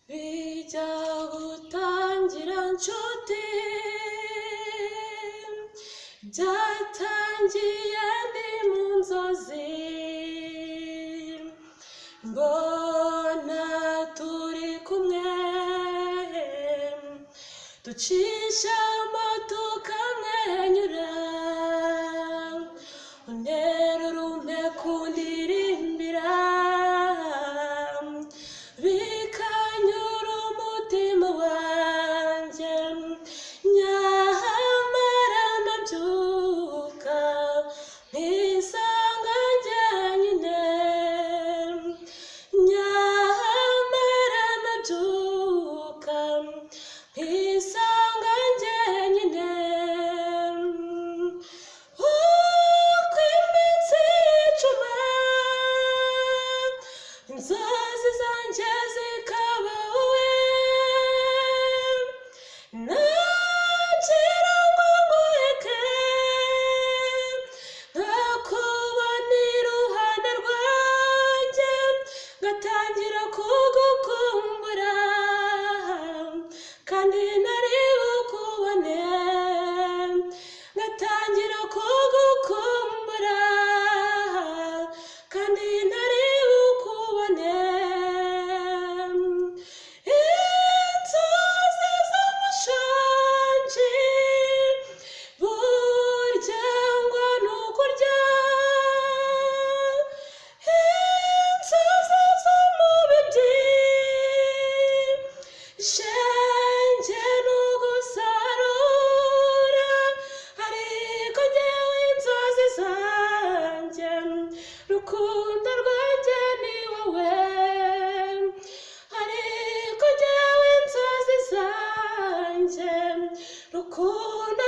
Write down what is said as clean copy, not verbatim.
bijya gutangira nshuti, byatangiye ndi mu nzozi, mbona turi kumwe, ducishamo tukamwenyura, untera urume kundirimbira, bikanyura umutima wanjye, nyamara ndabyuka nkisanga njyenyine, nyamara ndabyuka nkisanga njyenyine. Uko iminsi yicuma, inzozi zanjye zikaba wowe, nagira ngo nguheke, nkakubona iruhande rwanjye, ngatangira kugukumbura, kandi ntari bukubone, ngatangira kugukumbura, kandi ntari bukubone. Inzozi z'umushonji burya ngo ni ukurya, inzozi z'umubibyi shenge ni ugusarura, ariko njyewe inzozi zanjye, rukundo rwanjye ni wowe, ariko njyewe inzozi zanjye, rukundo